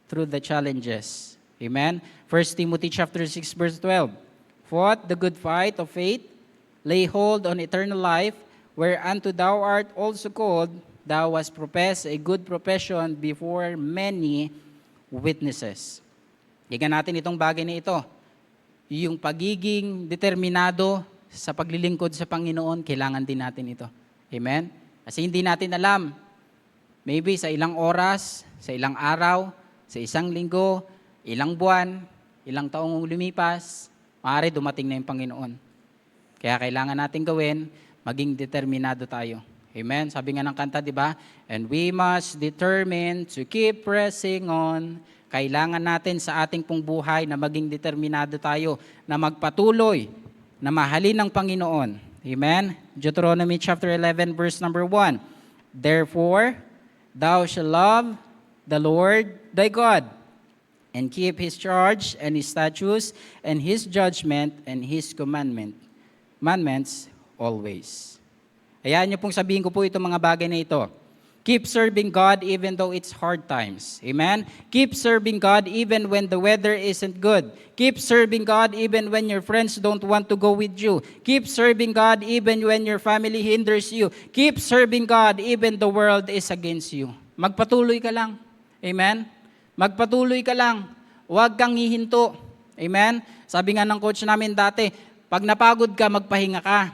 through the challenges. Amen? 1 Timothy chapter 6 verse 12. Fought the good fight of faith, lay hold on eternal life, whereunto thou art also called, thou hast professed a good profession before many witnesses. Tingnan natin itong bagay na ito. Yung pagiging determinado sa paglilingkod sa Panginoon, kailangan din natin ito. Amen? Kasi hindi natin alam. Maybe sa ilang oras, sa ilang araw, sa isang linggo, ilang buwan, ilang taong lumipas, maaari dumating na yung Panginoon. Kaya kailangan natin gawin, maging determinado tayo. Amen? Sabi nga ng kanta, di ba? And we must determine to keep pressing on. Kailangan natin sa ating pong buhay na maging determinado tayo, na magpatuloy, na mahalin ng Panginoon. Amen? Deuteronomy chapter 11 verse number 1. Therefore, thou shalt love the Lord thy God, and keep His charge and His statutes and His judgment and His commandments always. Hayaan niyo pong sabihin ko po itong mga bagay na ito. Keep serving God even though it's hard times. Amen? Keep serving God even when the weather isn't good. Keep serving God even when your friends don't want to go with you. Keep serving God even when your family hinders you. Keep serving God even the world is against you. Magpatuloy ka lang. Amen? Magpatuloy ka lang. Huwag kang hihinto. Amen? Sabi nga ng coach namin dati, pag napagod ka, magpahinga ka.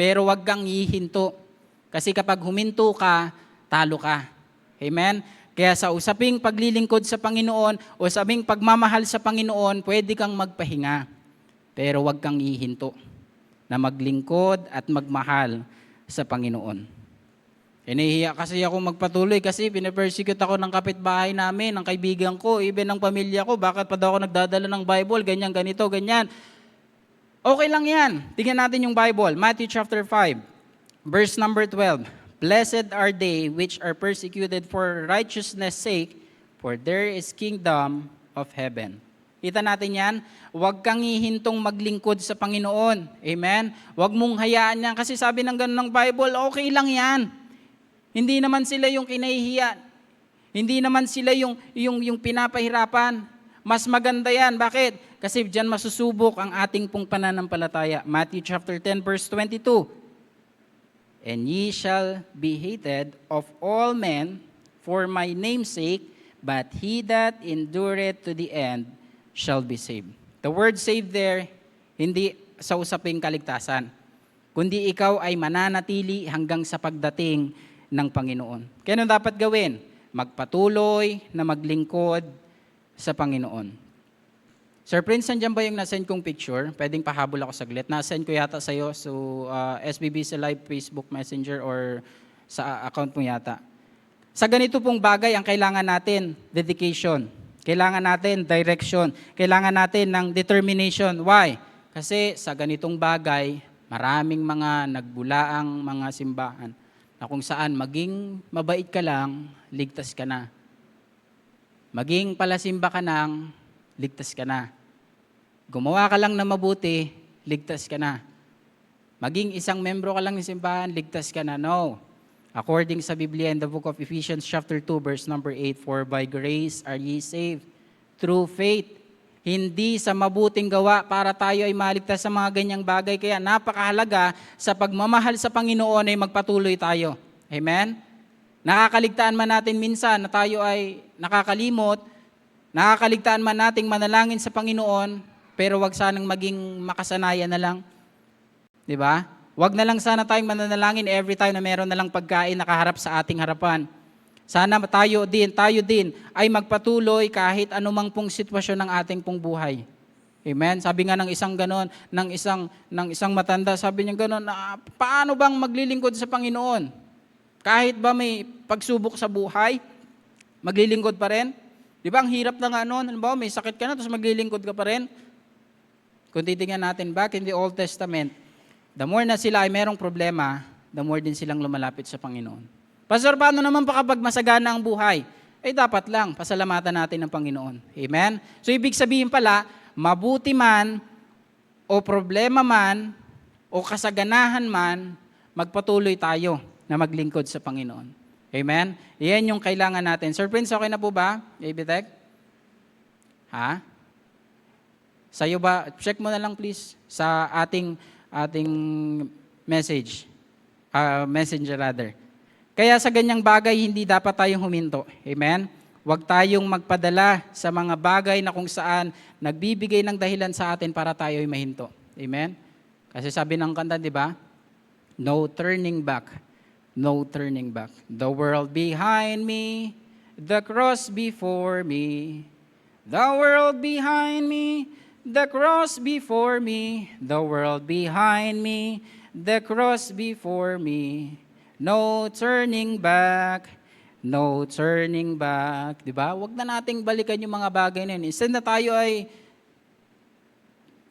pero wag kang hihinto. Kasi kapag huminto ka, talo ka. Amen? Kaya sa usaping paglilingkod sa Panginoon o usaping pagmamahal sa Panginoon, pwede kang magpahinga. Pero wag kang hihinto na maglingkod at magmahal sa Panginoon. Nahihiya kasi ako magpatuloy kasi pinapersecute ako ng kapitbahay namin, ng kaibigan ko, even ng pamilya ko. Bakit pa daw ako nagdadala ng Bible? Ganyan, ganito, ganyan. Okay lang yan. Tingnan natin yung Bible. Matthew chapter 5, verse number 12. Blessed are they which are persecuted for righteousness' sake, for there is kingdom of heaven. Kita natin yan. Huwag kang hihintong maglingkod sa Panginoon. Amen? Huwag mong hayaan yan. Kasi sabi ng ganun ng Bible, okay lang yan. Hindi naman sila yung kinahihiya. Hindi naman sila yung pinapahirapan. Mas maganda yan. Bakit? Kasi diyan masusubok ang ating pong pananampalataya. Matthew chapter 10 verse 22. And ye shall be hated of all men for my name's sake, but he that endureth to the end shall be saved. The word saved there, hindi sa usaping kaligtasan, kundi ikaw ay mananatili hanggang sa pagdating ng Panginoon. Kaya ano dapat gawin? Magpatuloy na maglingkod sa Panginoon. Sir Prince, nandiyan ba yung nasend kong picture? Pwedeng pahabol ako saglit. Nasend ko yata sa'yo, so SBBC Live Facebook Messenger or sa account mo yata. Sa ganito pong bagay, ang kailangan natin, dedication. Kailangan natin direction. Kailangan natin ng determination. Why? Kasi sa ganitong bagay, maraming mga nagbulaang mga simbahan na kung saan maging mabait ka lang, ligtas ka na. Maging palasimba ka nang, ligtas ka na. Gumawa ka lang na mabuti, ligtas ka na. Maging isang membro ka lang ng simbahan, ligtas ka na. No. According sa Biblia in the book of Ephesians chapter 2 verse number 8, for by grace are ye saved through faith. Hindi sa mabuting gawa para tayo ay maligtas sa mga ganyang bagay. Kaya napakahalaga sa pagmamahal sa Panginoon ay magpatuloy tayo. Amen? Nakakaligtaan man natin minsan na tayo ay nakakalimot, nakakaligtaan man nating manalangin sa Panginoon, pero wag sanang maging makasanayan na lang. Diba? Wag na lang sana tayong mananalangin every time na meron na lang pagkain nakaharap sa ating harapan. Sana tayo din ay magpatuloy kahit anumang pong sitwasyon ng ating pong buhay. Amen? Sabi nga ng isang ganon, ng isang matanda, sabi niya ganon, paano bang maglilingkod sa Panginoon? Kahit ba may pagsubok sa buhay, maglilingkod pa rin? Di ba ang hirap na nga noon, halimbawa may sakit ka na, tapos maglilingkod ka pa rin? Kung titingnan natin back in the Old Testament, the more na sila ay merong problema, the more din silang lumalapit sa Panginoon. Pastor, paano naman pa kapag masagana ang buhay? Eh dapat lang, pasalamatan natin ng Panginoon. Amen? So ibig sabihin pala, mabuti man, o problema man, o kasaganahan man, magpatuloy tayo na maglingkod sa Panginoon. Amen? Iyan yung kailangan natin. Sir Prince, okay na po ba? Ibitek? Ha? Sa'yo ba? Check mo na lang please sa ating message. Messenger rather. Kaya sa ganyang bagay, hindi dapat tayong huminto. Amen? Huwag tayong magpadala sa mga bagay na kung saan nagbibigay ng dahilan sa atin para tayo ay mahinto. Amen? Kasi sabi ng kanta, di ba? No turning back. No turning back. The world behind me, the cross before me. The world behind me, the cross before me. The world behind me, the cross before me. No turning back, no turning back. Diba? Huwag na nating balikan yung mga bagay na yun. Instead na tayo ay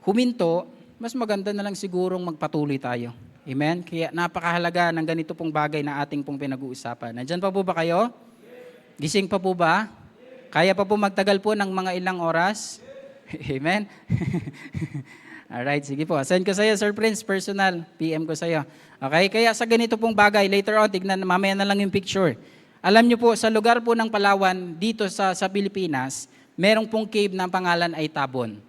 huminto, mas maganda na lang sigurong magpatuloy tayo. Amen? Kaya napakahalaga ng ganito pong bagay na ating pong pinag-uusapan. Nandyan pa po ba kayo? Gising pa po ba? Kaya pa po magtagal po ng mga ilang oras? Amen? Alright, sige po. Send ko sa'yo, Sir Prince, personal. PM ko sa'yo. Okay? Kaya sa ganito pong bagay, later on, tignan, mamaya na lang yung picture. Alam niyo po, sa lugar po ng Palawan, dito sa Pilipinas, merong pong cave na ang pangalan ay Tabon.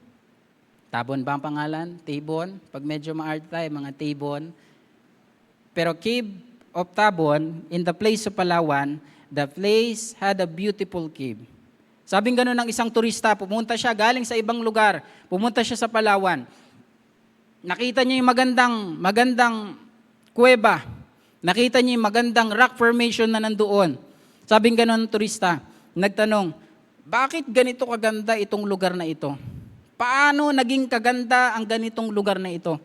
Tabon ba ang pangalan? Tabon? Pag medyo maarte tayo, mga Tabon. Pero Cave of Tabon, in the place of Palawan, the place had a beautiful cave. Sabing gano'n ng isang turista, pumunta siya galing sa ibang lugar, pumunta siya sa Palawan. Nakita niya yung magandang kuweba. Nakita niya yung magandang rock formation na nandoon. Sabing ganon turista, nagtanong, bakit ganito kaganda itong lugar na ito? Paano naging kaganda ang ganitong lugar na ito?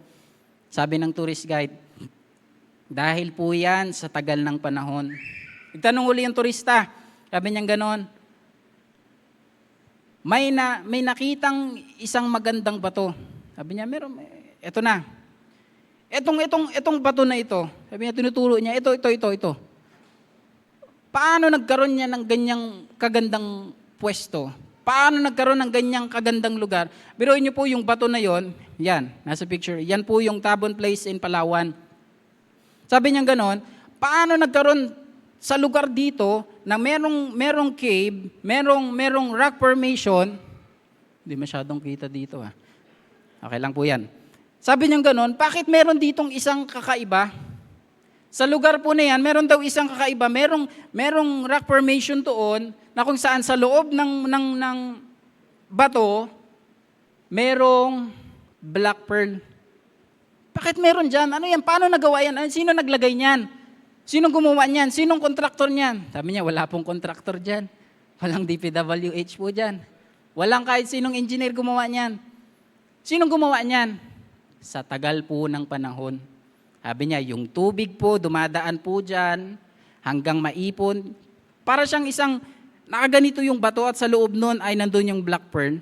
Sabi ng tourist guide, dahil po yan sa tagal ng panahon. Nagtanong uli yung turista, sabi niya ganon, may nakitang isang magandang bato. Sabi niya, meron, eto na. Etong bato na ito, sabi niya, tinuturo niya, ito. Paano nagkaroon niya ng ganyang kagandang pwesto? Paano nagkaroon ng ganyang kagandang lugar? Biruin niyo po yung bato na yon, yan, nasa picture, yan po yung Tabon Place in Palawan. Sabi niya ganon, paano nagkaroon sa lugar dito na merong cave, merong rock formation, hindi masyadong kita dito Okay lang po yan. Sabi niya ganon, bakit meron ditong isang kakaiba? Sa lugar po na yan, meron daw isang kakaiba, merong rock formation doon na kung saan sa loob ng bato, merong black pearl. Bakit meron dyan? Ano yan? Paano nagawa yan? Sino naglagay niyan? Sinong gumawa niyan? Sinong kontraktor niyan? Sabi niya, wala pong kontraktor dyan. Walang DPWH po dyan. Walang kahit sinong engineer gumawa niyan. Sinong gumawa niyan? Sa tagal po ng panahon. Sabi niya, yung tubig po, dumadaan po dyan, hanggang maipon. Para siyang isang, nakaganito yung bato at sa loob nun ay nandun yung black pearl.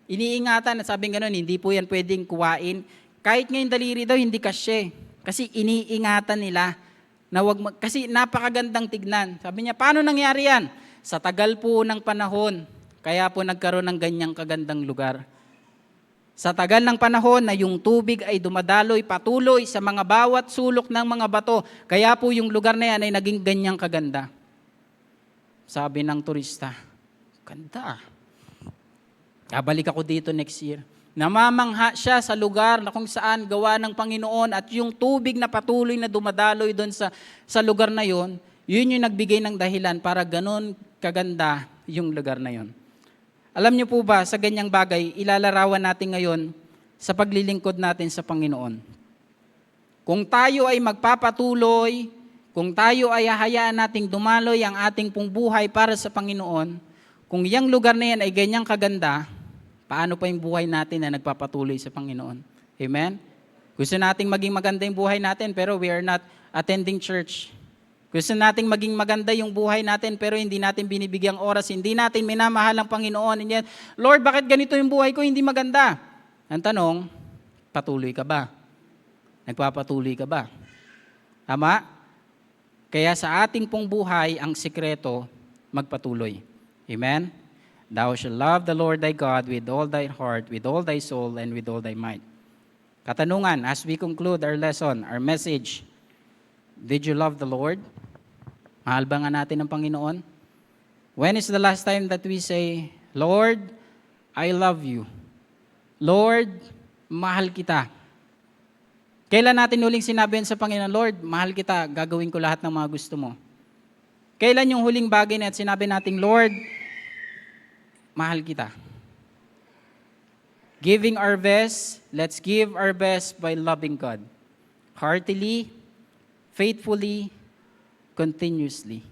Iniingatan at sabing gano'n, hindi po yan pwedeng kuwain. Kahit ngayong daliri daw, hindi kasye. Kasi iniingatan nila na kasi napakagandang tignan. Sabi niya, paano nangyari yan? Sa tagal po ng panahon, kaya po nagkaroon ng ganyang kagandang lugar. Sa tagal ng panahon na yung tubig ay dumadaloy patuloy sa mga bawat sulok ng mga bato, kaya po yung lugar na yan ay naging ganyang kaganda. Sabi ng turista, ganda. Babalik ako dito next year. Namamangha siya sa lugar na kung saan gawa ng Panginoon at yung tubig na patuloy na dumadaloy doon sa lugar na yon, yun yung nagbigay ng dahilan para ganon kaganda yung lugar na yon. Alam niyo po ba, sa ganyang bagay, ilalarawan natin ngayon sa paglilingkod natin sa Panginoon. Kung tayo ay magpapatuloy, kung tayo ay hahayaan nating dumaloy ang ating pong buhay para sa Panginoon, kung yung lugar na yan ay ganyang kaganda, paano pa yung buhay natin na nagpapatuloy sa Panginoon? Amen? Gusto nating maging maganda yung buhay natin pero we are not attending church. Gusto nating maging maganda yung buhay natin pero hindi natin binibigyang oras, hindi natin minamahal ang Panginoon. And yet, Lord, bakit ganito yung buhay ko hindi maganda? Ang tanong, patuloy ka ba? Nagpapatuloy ka ba? Tama? Kaya sa ating pong buhay, ang sikreto, magpatuloy. Amen? Thou shalt love the Lord thy God with all thy heart, with all thy soul, and with all thy might. Katanungan, as we conclude our lesson, our message, did you love the Lord? Mahal ba nga natin ang Panginoon? When is the last time that we say, Lord, I love you. Lord, mahal kita. Kailan natin huling sinabi sa Panginoon, Lord, mahal kita, gagawin ko lahat ng mga gusto mo. Kailan yung huling bagay na sinabi natin, Lord, mahal kita. Giving our best, let's give our best by loving God. Heartily, faithfully, continuously.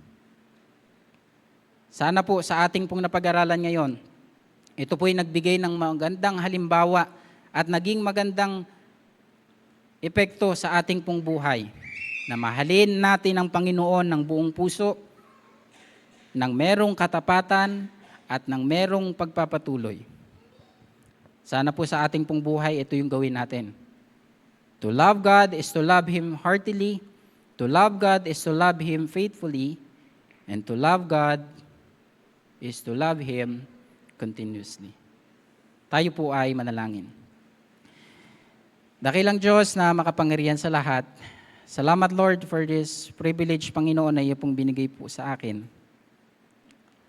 Sana po sa ating pong napag-aralan ngayon, ito po'y nagbigay ng magandang halimbawa at naging magandang epekto sa ating pong buhay na mahalin natin ang Panginoon ng buong puso, ng merong katapatan, at ng merong pagpapatuloy. Sana po sa ating pong buhay, ito yung gawin natin. To love God is to love Him heartily, to love God is to love Him faithfully, and to love God is to love Him continuously. Tayo po ay manalangin. Dakilang Diyos na makapangyarihan sa lahat, salamat Lord for this privilege, Panginoon, na iyo pong binigay po sa akin.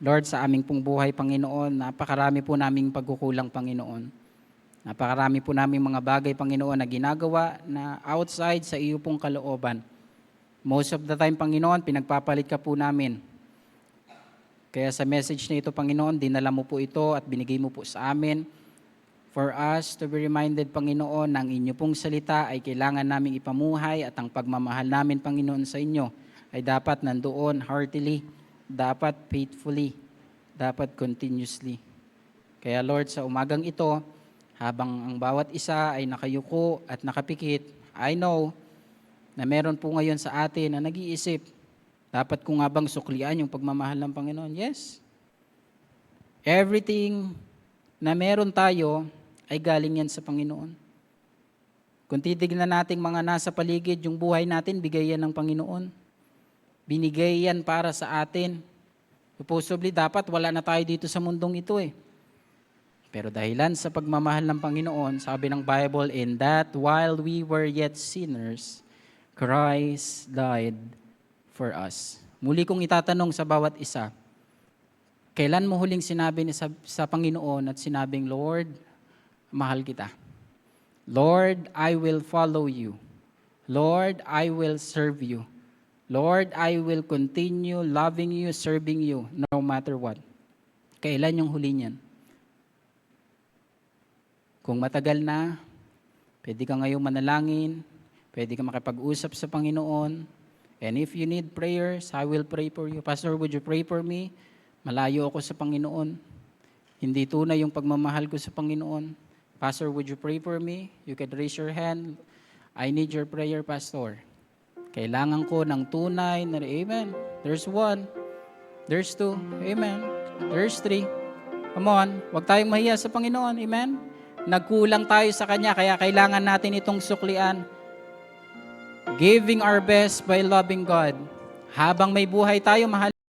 Lord, sa aming pong buhay, Panginoon, napakarami po naming pagkukulang, Panginoon. Napakarami po naming mga bagay, Panginoon, na ginagawa na outside sa iyo pong kalooban. Most of the time, Panginoon, pinagpapalit ka po namin. Kaya sa message na ito, Panginoon, dinala mo po ito at binigay mo po sa amin for us to be reminded, Panginoon, na ang inyo pong salita ay kailangan naming ipamuhay at ang pagmamahal namin, Panginoon, sa inyo ay dapat nandoon heartily, dapat faithfully, dapat continuously. Kaya Lord, sa umagang ito, habang ang bawat isa ay nakayuko at nakapikit, I know na meron po ngayon sa atin na nag-iisip, dapat ko nga bang suklian yung pagmamahal ng Panginoon? Yes. Everything na meron tayo ay galing yan sa Panginoon. Kung titignan nating mga nasa paligid, yung buhay natin, bigay yan ng Panginoon. Binigay yan para sa atin. Supposedly, dapat wala na tayo dito sa mundong ito eh. Pero dahilan sa pagmamahal ng Panginoon, sabi ng Bible, in that while we were yet sinners, Christ died for us. Muli kong itatanong sa bawat isa, kailan mo huling sinabi sa Panginoon at sinabing, Lord, mahal kita. Lord, I will follow you. Lord, I will serve you. Lord, I will continue loving you, serving you, no matter what. Kailan yung huli niyan? Kung matagal na, pwede ka ngayong manalangin, pwede ka makipag-usap sa Panginoon, and if you need prayers, I will pray for you. Pastor, would you pray for me? Malayo ako sa Panginoon. Hindi tunay yung pagmamahal ko sa Panginoon. Pastor, would you pray for me? You can raise your hand. I need your prayer, Pastor. Kailangan ko ng tunay na, amen. There's one. There's two. Amen. There's three. Come on. Huwag tayong mahiya sa Panginoon. Amen. Nagkulang tayo sa Kanya, kaya kailangan natin itong suklian. Giving our best by loving God. Habang may buhay tayo, mahal